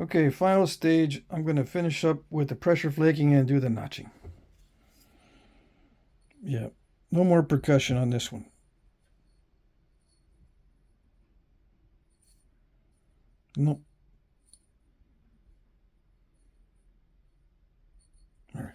Okay, final stage. I'm going to finish up with the pressure flaking and do the notching. Yeah, no more percussion on this one. Nope. All right.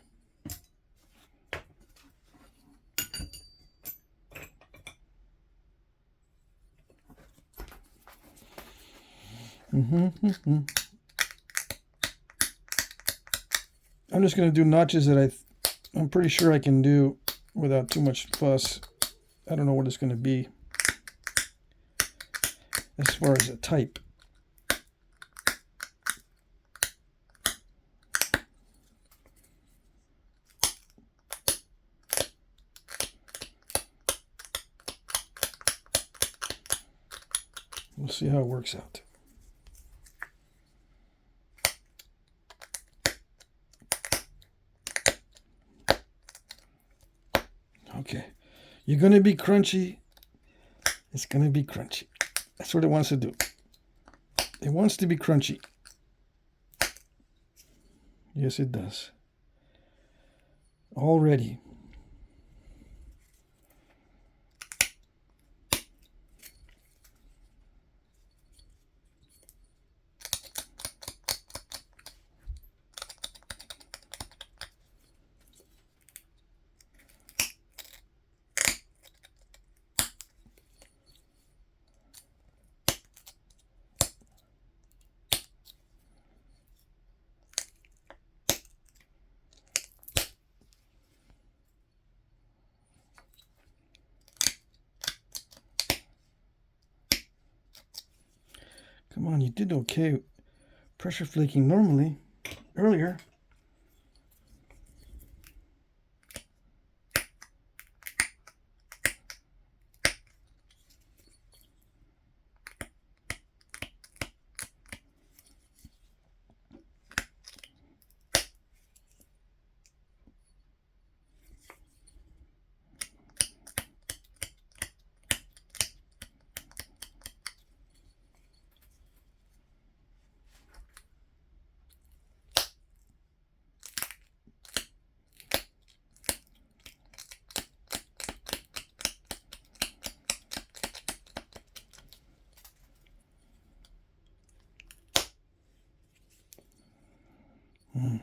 I'm just going to do notches that I'm pretty sure I can do without too much fuss. I don't know what it's going to be as far as the type. We'll see how it works out. Okay, you're going to be crunchy. It's going to be crunchy. That's what it wants to do. It wants to be crunchy. Yes, it does. Already. Come on, you did okay pressure flaking normally earlier.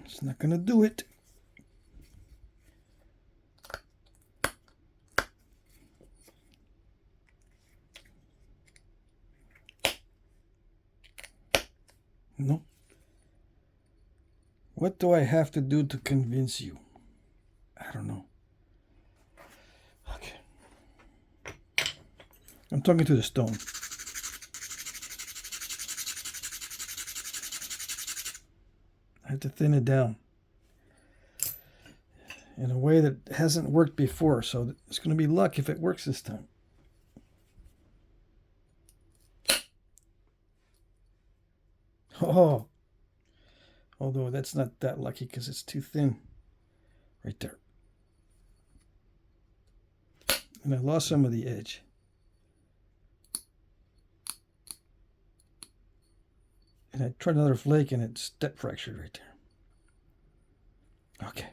It's not going to do it. No. What do I have to do to convince you? I don't know. Okay. I'm talking to the stone. I have to thin it down in a way that hasn't worked before, so it's going to be luck if it works this time. Oh, although that's not that lucky because it's too thin right there. And I lost some of the edge. And I tried another flake and it step fractured right there. Okay.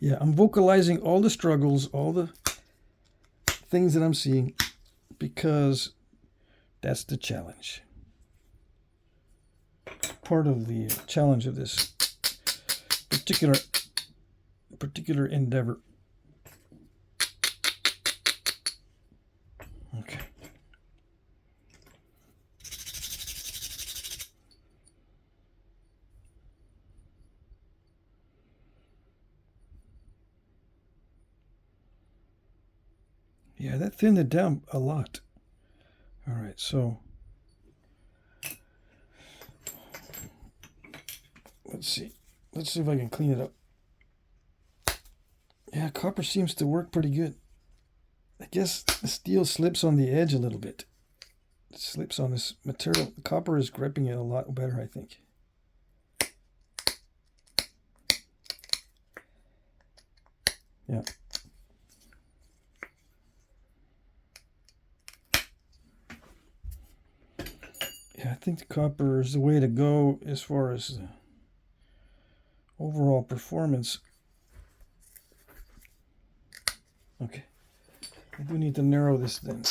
Yeah, I'm vocalizing all the struggles, all the things that I'm seeing, because that's the challenge. Part of the challenge of this particular endeavor. Okay. Yeah, that thinned it down a lot. All right, so let's see. Let's see if I can clean it up. Yeah, copper seems to work pretty good. I guess the steel slips on the edge a little bit. It slips on this material. The copper is gripping it a lot better, I think. Yeah. Yeah, I think the copper is the way to go as far as the overall performance. Okay, I do need to narrow this then.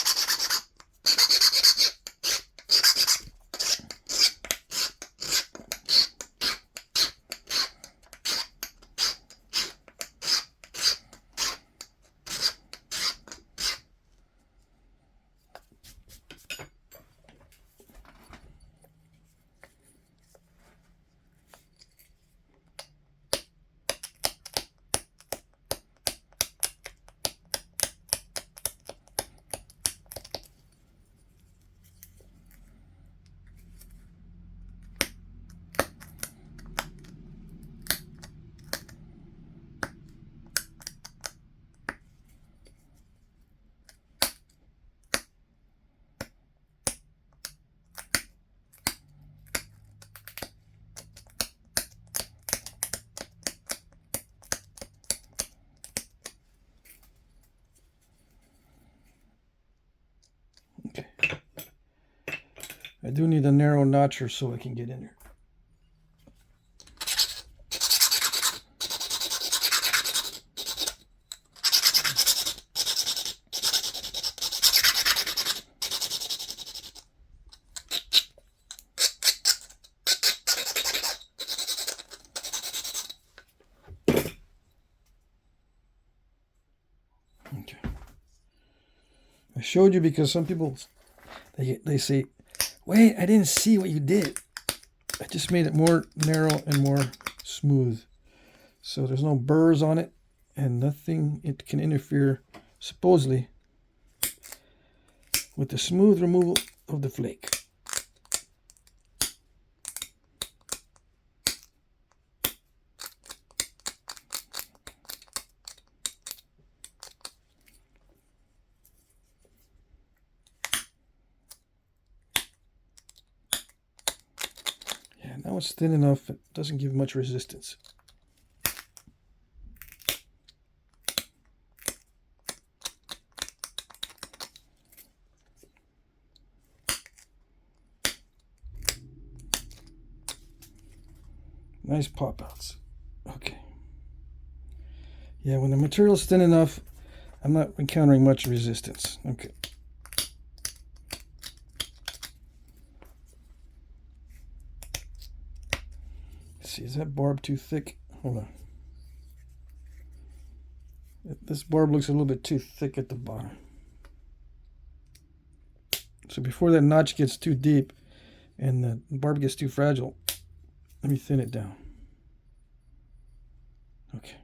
Okay. I do need a narrow notcher so I can get in there. Okay. I showed you because some people, they say, wait, I didn't see what you did. I just made it more narrow and more smooth. So there's no burrs on it and nothing it can interfere, supposedly, with the smooth removal of the flake. Yeah, now it's thin enough, it doesn't give much resistance. Nice pop outs. Okay. Yeah, when the material's thin enough, I'm not encountering much resistance. Okay. Let's see, is that barb too thick? Hold on. This barb looks a little bit too thick at the bottom. So before that notch gets too deep and the barb gets too fragile, let me thin it down. Okay.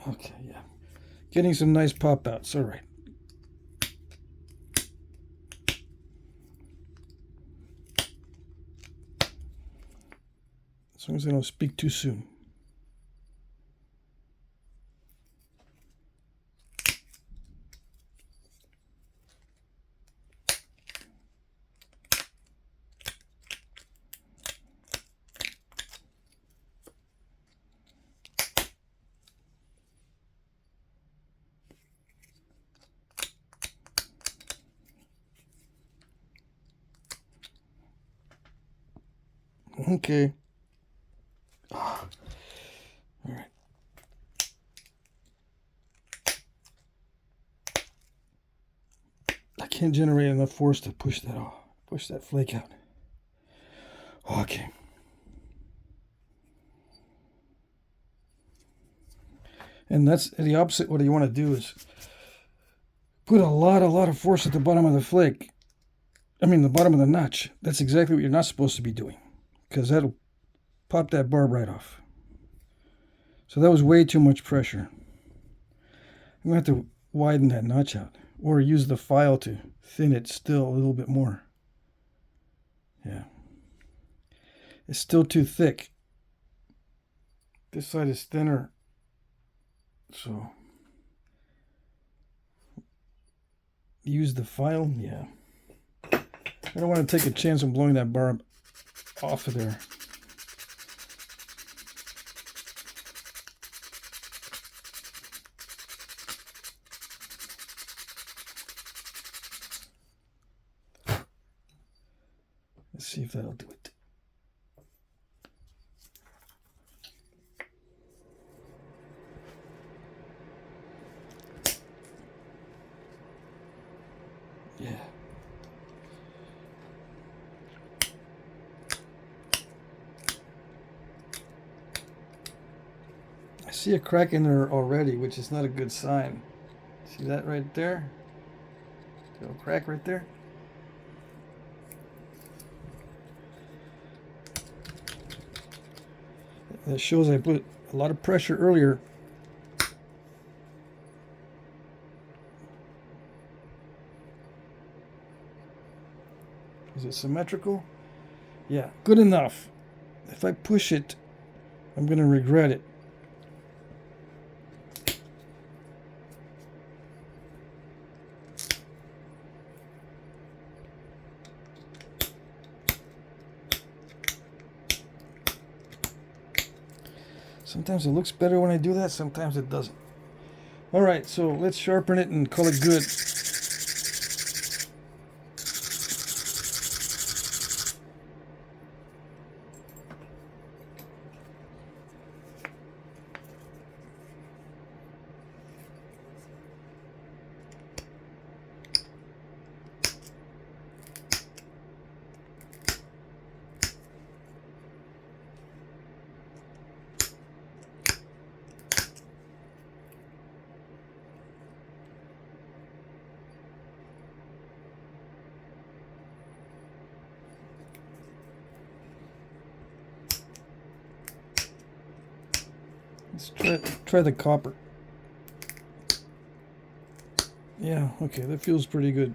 Okay, yeah. Getting some nice pop outs. All right. As long as I don't speak too soon. Okay. All right. I can't generate enough force to push that off, push that flake out. Okay. And that's the opposite. What you want to do is put a lot of force at the bottom of the flake. I mean, the bottom of the notch. That's exactly what you're not supposed to be doing, because that'll pop that barb right off. So that was way too much pressure. I'm going to have to widen that notch out, or use the file to thin it still a little bit more. Yeah. It's still too thick. This side is thinner. So use the file. Yeah. I don't want to take a chance on blowing that barb off of there. Let's see if that'll do it. Yeah. I see a crack in there already, which is not a good sign. See that right there? Little crack right there. That shows I put a lot of pressure earlier. Is it symmetrical? Yeah, good enough. If I push it, I'm going to regret it. Sometimes it looks better when I do that, sometimes it doesn't. Alright, so let's sharpen it and call it good. Let's try the copper. Yeah, okay, that feels pretty good.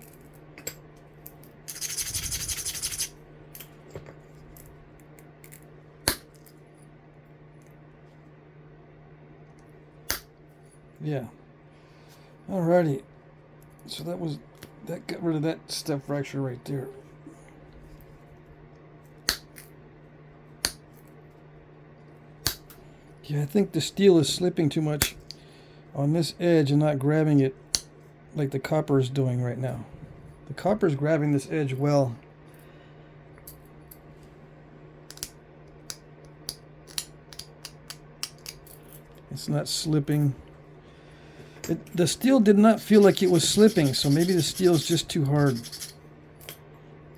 Yeah. Alrighty. So that got rid of that step fracture right there. Yeah, I think the steel is slipping too much on this edge and not grabbing it like the copper is doing right now. The copper is grabbing this edge well. It's not slipping. The steel did not feel like it was slipping, so maybe the steel is just too hard.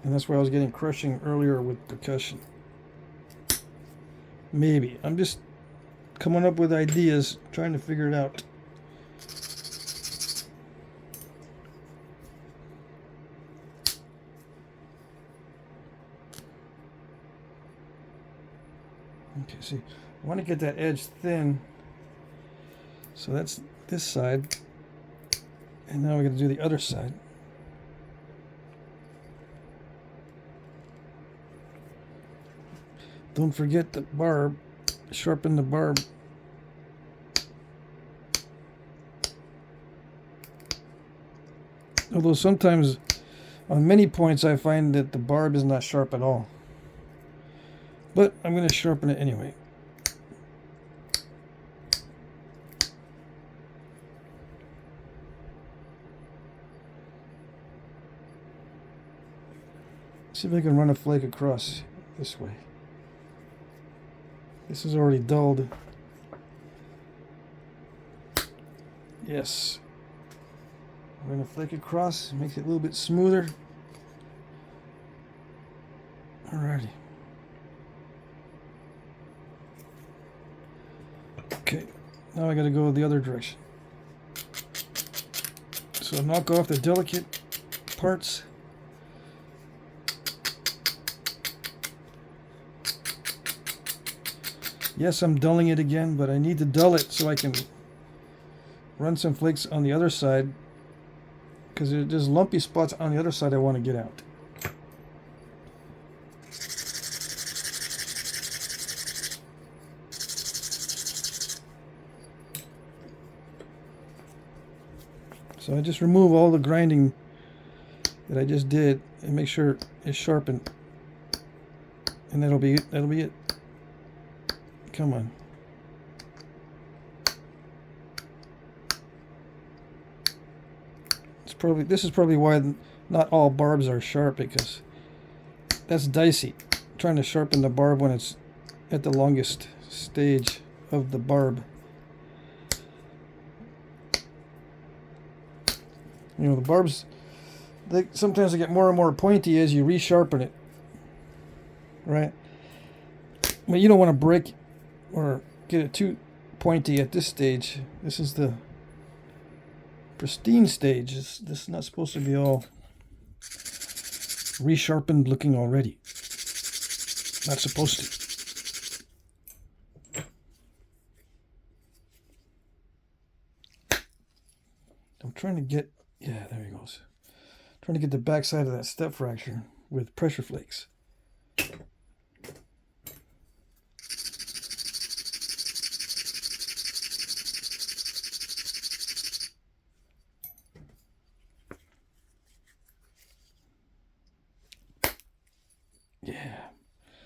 And that's why I was getting crushing earlier with percussion. Maybe. I'm just coming up with ideas, trying to figure it out. Okay, see, I want to get that edge thin. So that's this side. And now we're going to do the other side. Don't forget the barb. Sharpen the barb. Although sometimes on many points I find that the barb is not sharp at all. But I'm going to sharpen it anyway. See if I can run a flake across this way. This is already dulled. Yes. We're going to flake across, make it a little bit smoother. Alrighty. Okay, now I gotta go the other direction. So knock off the delicate parts. Yes, I'm dulling it again, but I need to dull it so I can run some flakes on the other side, because there's lumpy spots on the other side I want to get out. So I just remove all the grinding that I just did and make sure it's sharpened. And that'll be it. That'll be it. Come on. This is probably why not all barbs are sharp, because that's dicey. Trying to sharpen the barb when it's at the longest stage of the barb. You know, the barbs, sometimes they get more and more pointy as you resharpen it, right? But you don't want to break or get it too pointy at this stage. This is the pristine stage. This is not supposed to be all resharpened looking already. Not supposed to. I'm trying to get, yeah, there he goes. Trying to get the back side of that step fracture with pressure flakes. Yeah.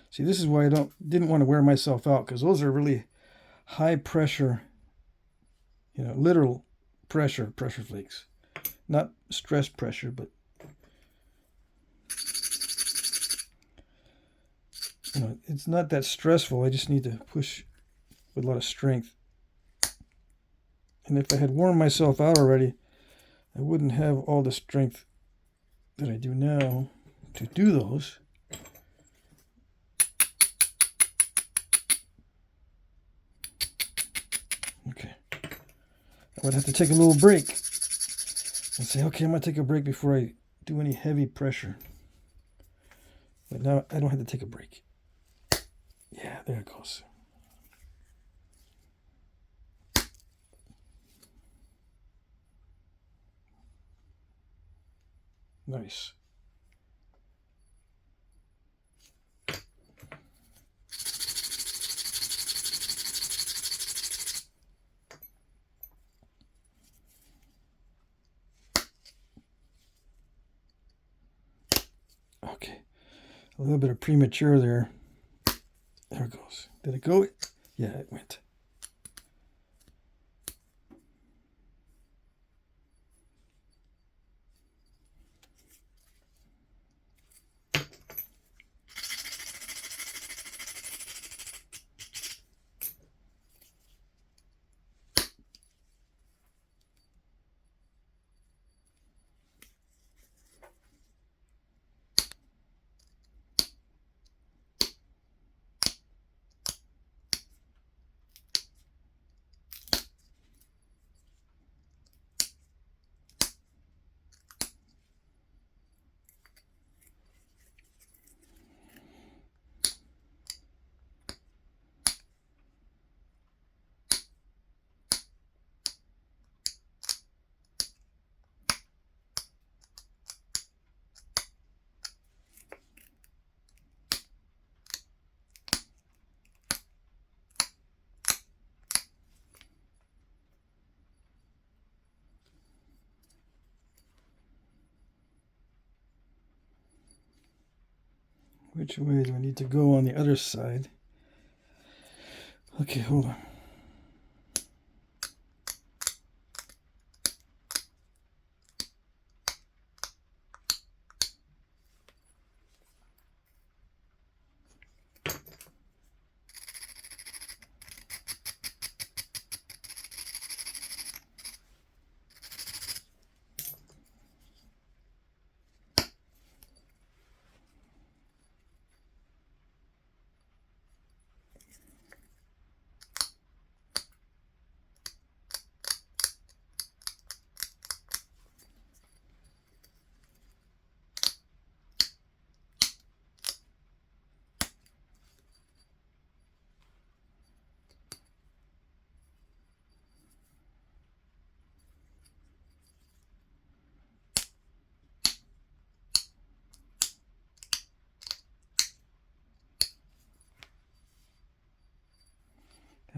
See, this is why I didn't want to wear myself out, because those are really high pressure, you know, literal pressure flakes. Not stress pressure, but you know, it's not that stressful. I just need to push with a lot of strength. And if I had worn myself out already, I wouldn't have all the strength that I do now to do those. Okay. I would have to take a little break and say, okay, I'm going to take a break before I do any heavy pressure. But now I don't have to take a break. Yeah, there it goes. Nice. Okay, a little bit of premature there. There it goes. Did it go? Yeah, it went. Which way do I need to go on the other side? Okay, hold on.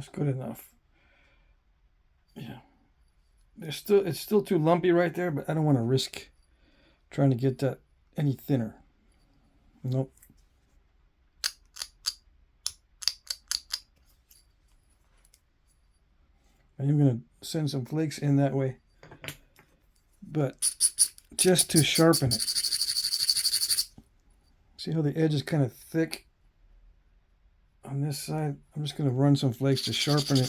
That's good enough. Yeah. It's still too lumpy right there, but I don't want to risk trying to get that any thinner. Nope. I'm going to send some flakes in that way, but just to sharpen it. See how the edge is kind of thick on this side? I'm just going to run some flakes to sharpen it.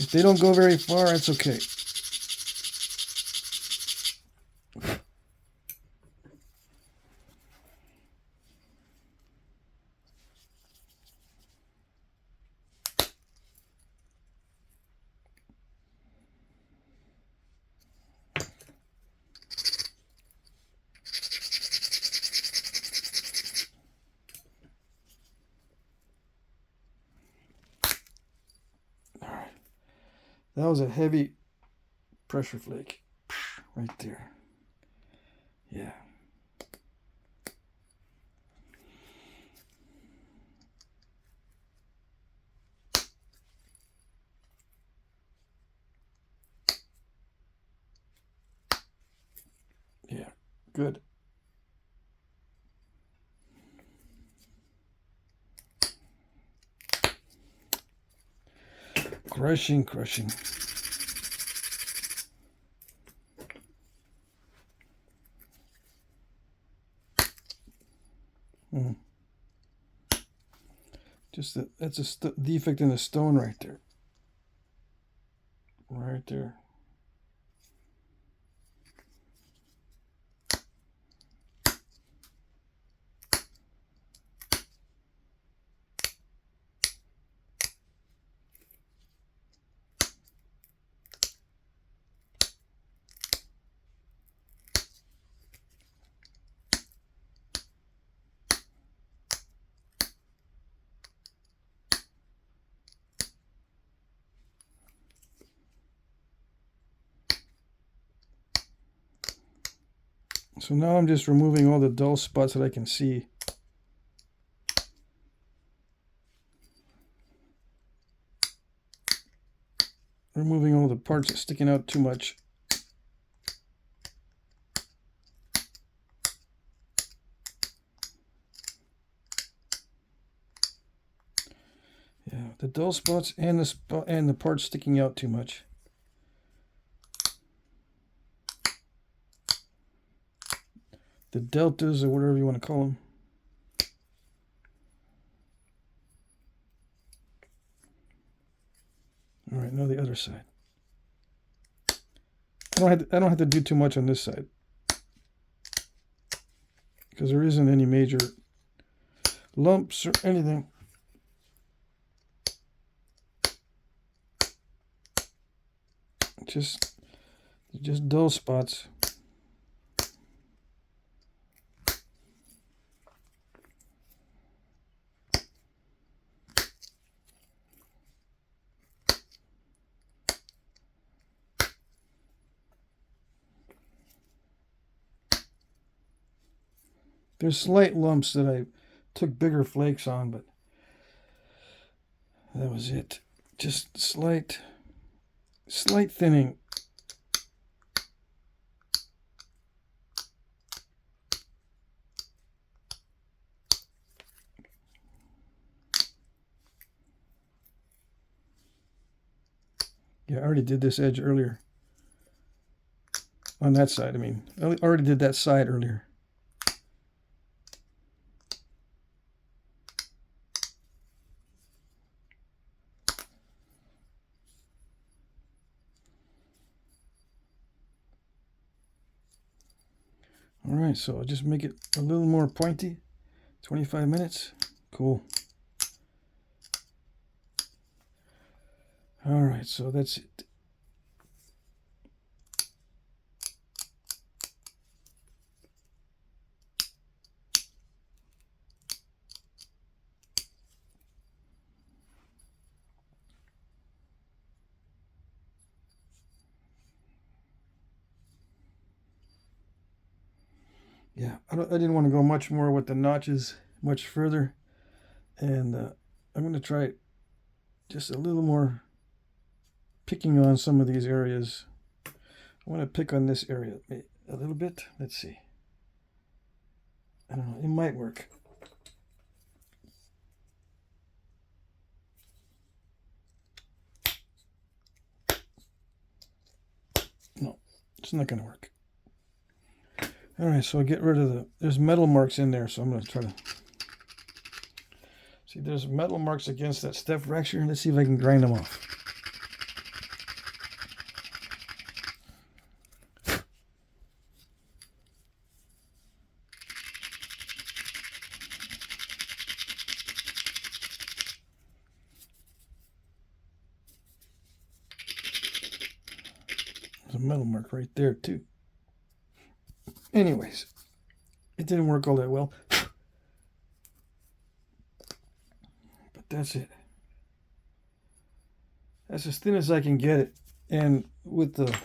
If they don't go very far, it's okay. That was a heavy pressure flake right there. Yeah. Yeah, good. Crushing, crushing. Just that's a defect in the stone right there. Right there. So now I'm just removing all the dull spots that I can see. Removing all the parts that's sticking out too much. Yeah, the dull spots and the parts sticking out too much. The deltas or whatever you want to call them. All right, now the other side. I don't have to do too much on this side because there isn't any major lumps or anything. Just dull spots. There's slight lumps that I took bigger flakes on, but that was it. Just slight thinning. Yeah, I already did this edge earlier. On that side, I mean. I already did that side earlier. All right, so I'll just make it a little more pointy. 25 minutes. Cool. All right, so that's it. Yeah, I didn't want to go much more with the notches much further, and I'm going to try just a little more picking on some of these areas. I want to pick on this area a little bit. Let's see. I don't know. It might work. No, it's not going to work. All right, so I get rid of there's metal marks in there, so I'm going to try to see. There's metal marks against that step fracture. Let's see if I can grind them off. There's a metal mark right there too. Anyways, it didn't work all that well, but that's it. That's as thin as I can get it, and with a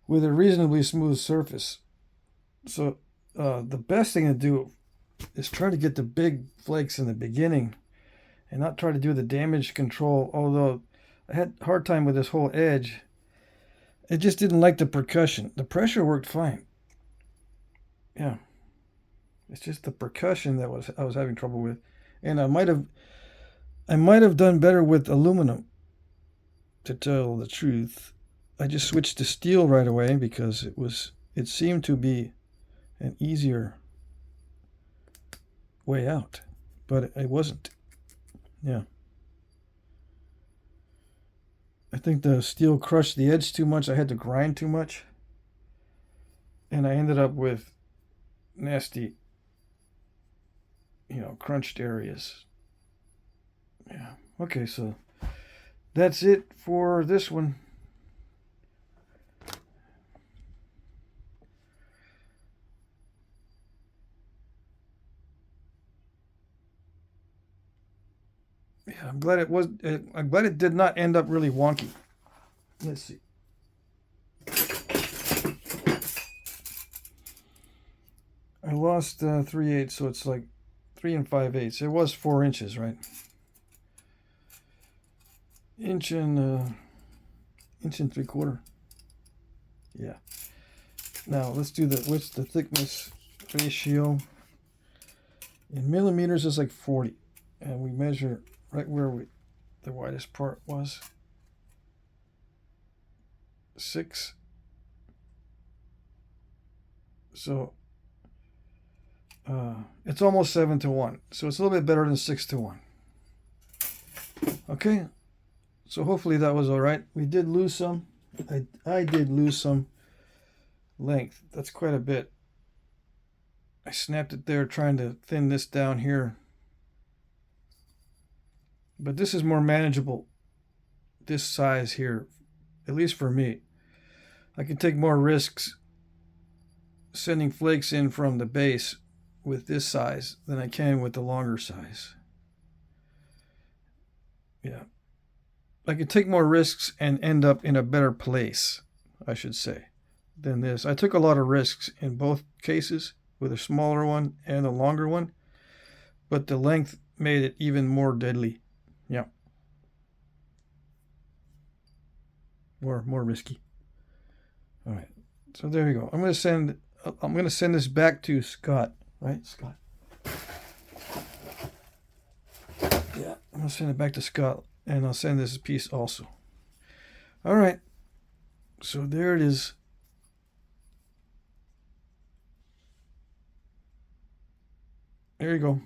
reasonably smooth surface. So the best thing to do is try to get the big flakes in the beginning, and not try to do the damage control. Although I had a hard time with this whole edge, it just didn't like the percussion. The pressure worked fine. Yeah, it's just the percussion that I was having trouble with, and I might have done better with aluminum, to tell the truth. I just switched to steel right away because it seemed to be an easier way out, but it wasn't. Yeah, I think the steel crushed the edge too much. I had to grind too much, and I ended up with nasty, crunched areas. Yeah. Okay, so that's it for this one. Yeah, I'm glad it did not end up really wonky. Let's see. I lost 3/8, so it's like 3 5/8. It was 4 inches, right? Inch and 3/4. Yeah. Now let's do what's the thickness ratio. In millimeters, it's like 40, and we measure right where the widest part was. 6. So it's almost 7-1. So it's a little bit better than 6-1. Okay. So hopefully that was all right. We did lose some. I did lose some length. That's quite a bit. I snapped it there trying to thin this down here. But this is more manageable, this size here, at least for me. I can take more risks sending flakes in from the base with this size than I can with the longer size. Yeah. I could take more risks and end up in a better place, I should say, than this. I took a lot of risks in both cases, with a smaller one and a longer one, but the length made it even more deadly. Yeah. More risky. All right. So there you go. I'm going to send this back to Scott, right? Scott. Yeah, I'm going to send it back to Scott, and I'll send this piece also. All right. So there it is. There you go.